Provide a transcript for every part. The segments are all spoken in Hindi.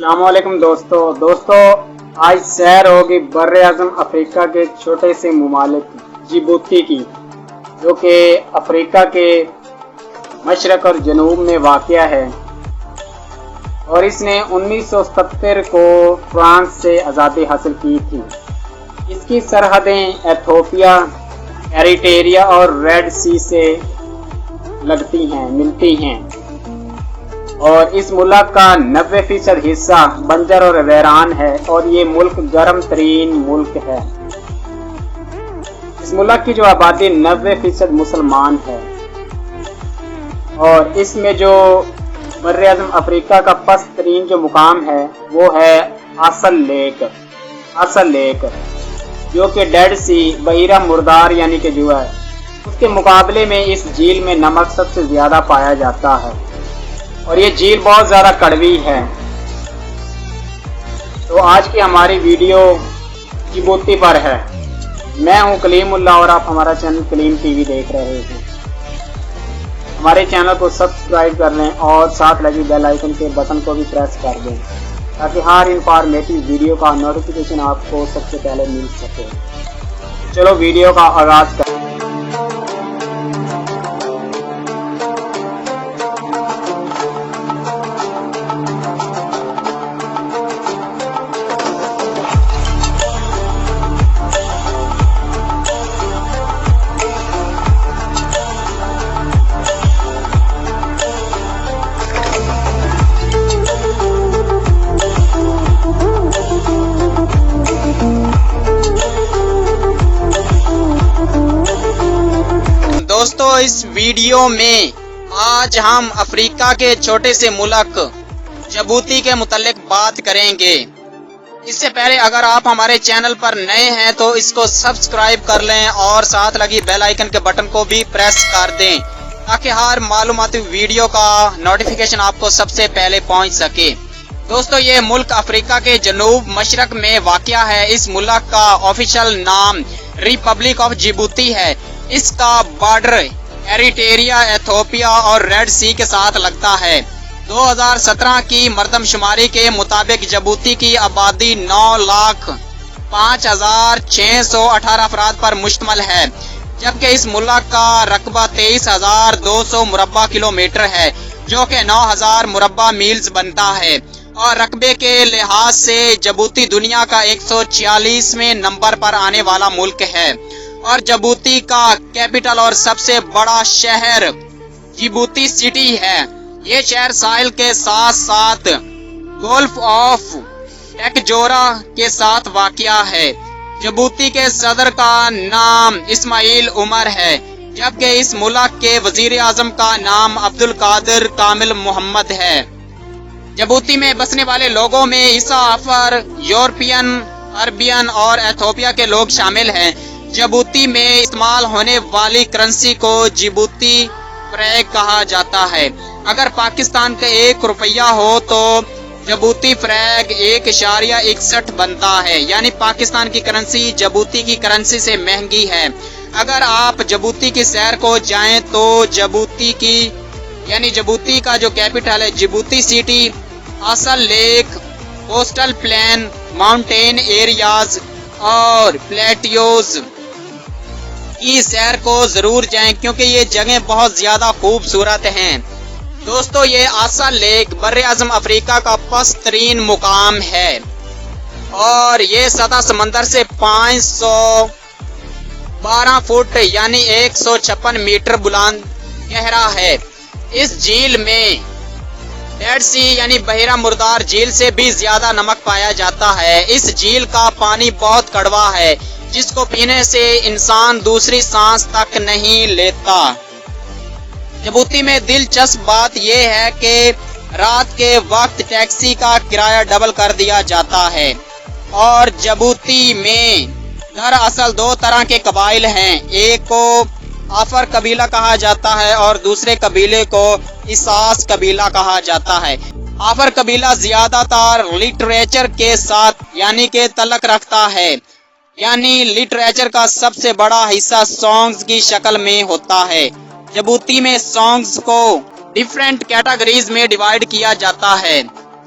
अस्सलामुअलैकुम दोस्तों आज सैर होगी बर्र-ए-आज़म अफ्रीका के छोटे से मुमालिक जिबूती की, जो कि अफ्रीका के मशरक और जनूब में वाक़या है और इसने 1970 को फ्रांस से आज़ादी हासिल की थी। इसकी सरहदें एथियोपिया, एरिट्रिया और रेड सी से मिलती हैं और इस मुल्क का 90% हिस्सा बंजर और वीरान है और ये मुल्क गर्म तरीन मुल्क है। इस मुल्क की जो आबादी 90% मुसलमान है और इसमें जो बर्र-ए-आज़म अफ्रीका का पस्त तरीन जो मुकाम है वो है असल लेक, जो कि डेड सी बहिरा मुर्दार यानी कि जो है उसके मुकाबले में इस झील में नमक सबसे ज़्यादा पाया जाता है और ये झील बहुत ज़्यादा कड़वी है। तो आज की हमारी वीडियो जिबूती पर है। मैं हूं कलीमुल्लाह और आप हमारा चैनल कलीम टीवी देख रहे हैं। हमारे चैनल को सब्सक्राइब कर लें और साथ लगी बेल आइकन के बटन को भी प्रेस कर दें ताकि हर इंफॉर्मेटिव वीडियो का नोटिफिकेशन आपको सबसे पहले मिल सके। चलो वीडियो का आगाज़ करें। दोस्तों, इस वीडियो में आज हम अफ्रीका के छोटे से मुल्क जिबूती के मुतालिक बात करेंगे। इससे पहले अगर आप हमारे चैनल पर नए हैं तो इसको सब्सक्राइब कर लें और साथ लगी बेल आइकन के बटन को भी प्रेस कर दें ताकि हर मालूमाती वीडियो का नोटिफिकेशन आपको सबसे पहले पहुंच सके। दोस्तों, ये मुल्क अफ्रीका के जनूब मशरक में वाक़या है। इस मुल्क का ऑफिशियल नाम रिपब्लिक ऑफ जिबूती है। इसका बॉर्डर एरिट्रिया, एथियोपिया और रेड सी के साथ लगता है। 2017 की मरदमशुमारी के मुताबिक जिबूती की आबादी 9,05,618 अफराद पर मुश्तमिल है, जबकि इस मुल्क का रकबा 23,200 मुरब्बा किलोमीटर है, जो कि 9,000 मुरब्बा मील्स बनता है। और रकबे के लिहाज से जिबूती दुनिया का 146वें नंबर पर आने वाला मुल्क है और जिबूती का कैपिटल और सबसे बड़ा शहर जिबूती सिटी है। ये शहर साहिल के साथ साथ गोल्फ ऑफ टेकजोरा के साथ वाक़या है। जिबूती के सदर का नाम इस्माइल उमर है, जबकि इस मुल्क के वजीर आज़म का नाम अब्दुल कादिर कामिल मोहम्मद है। जिबूती में बसने वाले लोगों में ईसा अफर, यूरोपियन, अरबियन और एथियोपिया के लोग शामिल हैं। जिबूती में इस्तेमाल होने वाली करेंसी को जिबूती फ्रैग कहा जाता है। अगर पाकिस्तान का 1 रुपया हो तो जिबूती फ्रैग 1.61 बनता है, यानी पाकिस्तान की करेंसी जिबूती की करेंसी से महंगी है। अगर आप जिबूती की सैर को जाएं तो जिबूती का जो कैपिटल है जिबूती सिटी, असल lake, coastal plain, mountain areas और प्लेटियोज की सैर को जरूर जाएं क्योंकि ये जगह बहुत ज्यादा खूबसूरत हैं। दोस्तों, ये असल लेक बर्र-ए-आज़म अफ्रीका का पस्त तरीन मुकाम है और ये सतह समंदर से 512 फुट यानी 156 मीटर बुलंद गहरा है। इस झील में डेड सी यानी बहिरा मुर्दार झील से भी ज्यादा नमक पाया जाता है। इस झील का पानी बहुत कड़वा है, जिसको पीने से इंसान दूसरी सांस तक नहीं लेता। जिबूती में दिलचस्प बात यह है कि रात के वक्त टैक्सी का किराया डबल कर दिया जाता है और जिबूती में दरअसल 2 तरह के कबाइल हैं। एक को आफर कबीला कहा जाता है और दूसरे कबीले को इसास कबीला कहा जाता है। आफर कबीला ज्यादातर लिटरेचर के साथ यानी के तल्लक रखता है, यानी लिटरेचर का सबसे बड़ा हिस्सा सॉन्ग्स की शक्ल में होता है। जिबूती में सॉन्ग्स को डिफरेंट कैटेगरीज में डिवाइड किया जाता है।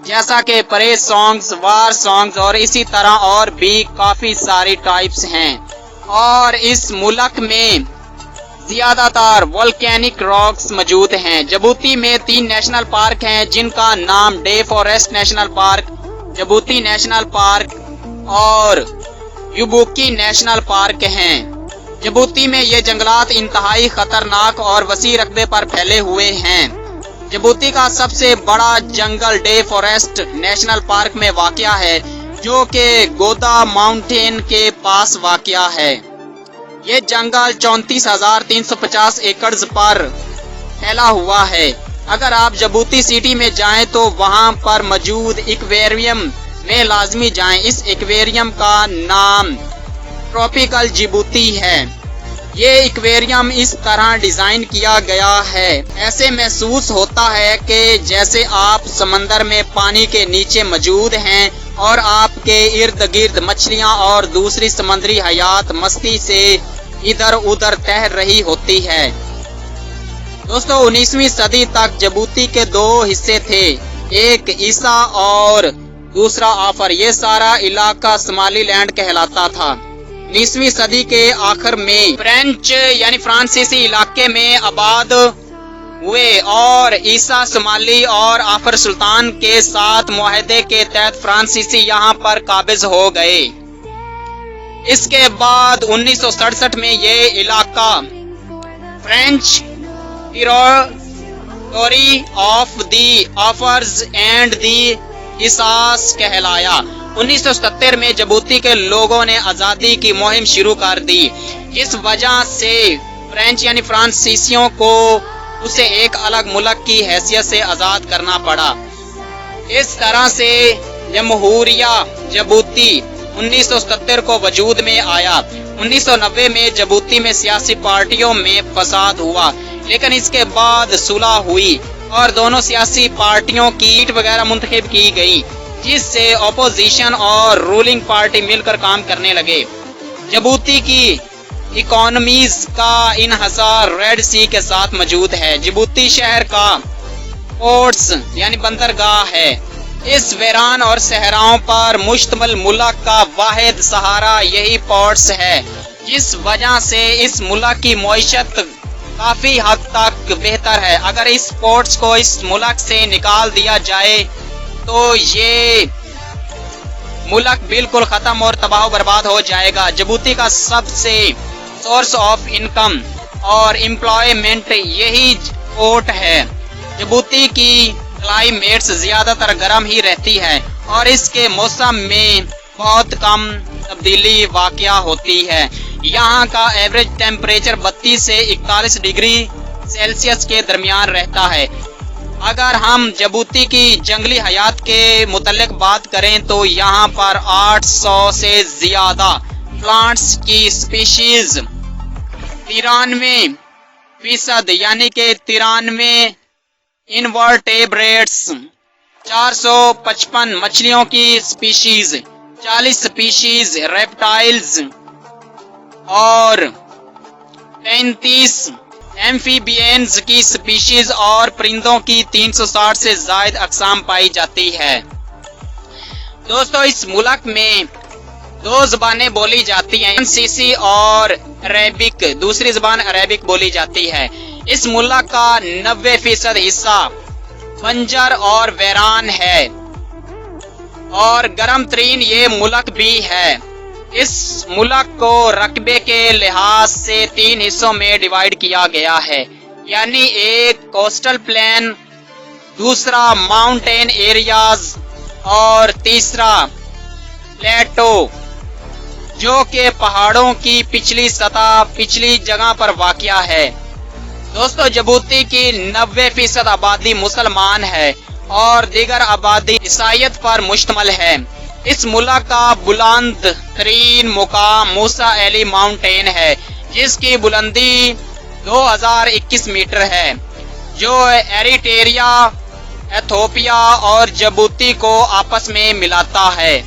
जैसा कि परेड सॉन्ग्स, वार सॉन्ग्स और इसी तरह और भी काफी सारी टाइप्स हैं। और इस मुल्क में ज्यादातर वोल्केनिक रॉक्स मौजूद हैं। जिबूती में 3 नेशनल पार्क हैं जिनका नाम day forest national park, Djibouti national park और युबुकी नेशनल पार्क हैं। जिबूती में ये जंगलात इंतहाई खतरनाक और वसी रकबे पर फैले हुए हैं। जिबूती का सबसे बड़ा जंगल डे फॉरेस्ट नेशनल पार्क में वाक़या है, जो कि गोदा माउंटेन के पास वाक़या है। ये जंगल 34,350 एकड़ पर फैला हुआ है। अगर आप जिबूती सिटी में जाएं तो वहां पर मौजूद एक्वेरियम में लाजमी जाएं। इस एक्वेरियम का नाम ट्रॉपिकल जिबूती है। ये एक्वेरियम इस तरह डिजाइन किया गया है, ऐसे महसूस होता है कि जैसे आप समंदर में पानी के नीचे मौजूद हैं और आपके इर्द गिर्द मछलियां और दूसरी समुद्री हयात मस्ती से इधर उधर तैर रही होती है। दोस्तों 19वीं सदी तक जिबूती के 2 हिस्से थे, एक ईसा और दूसरा आफर। ये सारा इलाका सोमालीलैंड कहलाता था। 19वीं सदी के आखिर में फ्रेंच यानी फ्रांसीसी इलाके में आबाद हुए और ईसा सोमाली और आफर सुल्तान के साथ मुआहदे के तहत फ्रांसीसी यहाँ पर काबिज हो गए। इसके बाद 1967 में ये इलाका French territory of the Afars and the Issas कहलाया। 1970 में जिबूती के लोगों ने आज़ादी की मुहिम शुरू कर दी। इस वजह से फ्रेंच यानी फ्रांसीसियों को उसे एक अलग मुल्क की हैसियत से आज़ाद करना पड़ा। इस तरह से जमहूरिया जिबूती 1970 को वजूद में आया। 1990 में जिबूती में सियासी पार्टियों में फसाद हुआ, लेकिन इसके बाद सुलह हुई और दोनों सियासी पार्टियों की सीट वगैरह मुंतखब की गई, जिससे अपोजिशन और रूलिंग पार्टी मिलकर काम करने लगे। जिबूती की इकोनॉमीज का इन्हसार रेड सी के साथ मौजूद है। जिबूती शहर का पोर्ट्स यानी बंदरगाह है। इस वीरान और सहराओं पर मुश्तमिल मुल्क का वाहिद सहारा यही पोर्ट्स है, जिस वजह से इस मुल्क की मईशत काफी हद तक बेहतर है। अगर इस पोर्ट्स को इस मुल्क से निकाल दिया जाए तो ये मुल्क बिल्कुल खत्म और तबाह बर्बाद हो जाएगा। जिबूती का सबसे सोर्स ऑफ इनकम और एम्प्लॉयमेंट यही पोर्ट है। जिबूती की क्लाइमेट्स ज्यादातर गर्म ही रहती है और इसके मौसम में बहुत कम तब्दीली वाक़या होती है। यहाँ का एवरेज टेम्परेचर 32 से 41 डिग्री सेल्सियस के दरमियान रहता है। अगर हम जिबूती की जंगली हयात के मुतल्लिक बात करें तो यहाँ पर 800 से ज्यादा प्लांट्स की स्पीशीज, 93% यानी कि 93 इनवर्टेब्रेट्स, 455 मछलियों की स्पीशीज, 40 स्पीशीज रेप्टाइल्स और 35 एम्फीबियंस की स्पीशीज और परिंदों की 360 से ज्यादा अक़साम पाई जाती है। दोस्तों इस मुल्क में 2 ज़बानें बोली जाती हैं, फ्रांसीसी और अरेबिक। दूसरी ज़बान अरेबिक बोली जाती है। इस मुल्क का 90% हिस्सा बंजर और वीरान है और गर्म तरीन ये मुल्क भी है। इस मुल्क को रकबे के लिहाज से 3 हिस्सों में डिवाइड किया गया है, यानी एक कोस्टल प्लेन, दूसरा माउंटेन एरियाज और तीसरा प्लेटो, जो कि पहाड़ों की पिछली सतह पिछली जगह पर वाक़या है। दोस्तों जिबूती की 90% आबादी मुसलमान है और दीगर आबादी ईसाईयत पर मुश्तमिल है। इस मुल्क का बुलंद तरीन मुकाम मूसा एली माउंटेन है, जिसकी बुलंदी 2021 मीटर है, जो एरिट्रिया, एथोपिया और जिबूती को आपस में मिलाता है।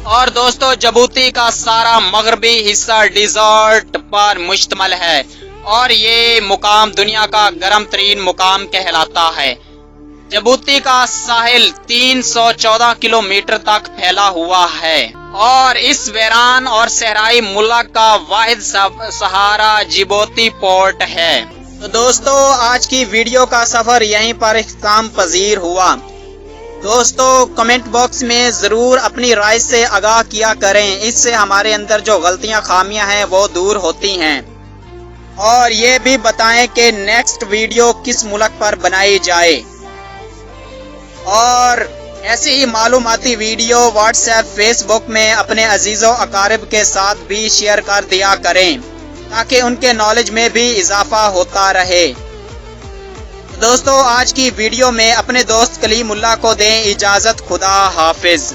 और दोस्तों जिबूती का सारा मगरबी हिस्सा डिजर्ट पर मुश्तमिल है और ये मुकाम दुनिया का गर्म तरीन मुकाम कहलाता है। जिबूती का साहिल 314 किलोमीटर तक फैला हुआ है और इस वीरान और सहराई मुल्क का वाहिद सहारा जिबूती पोर्ट है। तो दोस्तों, आज की वीडियो का सफर यहीं पर इख्तिताम पजीर हुआ। दोस्तों, कमेंट बॉक्स में जरूर अपनी राय से आगाह किया करें, इससे हमारे अंदर जो गलतियां खामियां हैं वो दूर होती हैं। और ये भी बताएं कि नेक्स्ट वीडियो किस मुल्क पर बनाई जाए। और ऐसी ही मालूमाती वीडियो व्हाट्सएप, फेसबुक में अपने अजीजों अकारिब के साथ भी शेयर कर दिया करें ताकि उनके नॉलेज में भी इजाफा होता रहे। दोस्तों, आज की वीडियो में अपने दोस्त कलीमुल्लाह को दें इजाजत। खुदा हाफिज।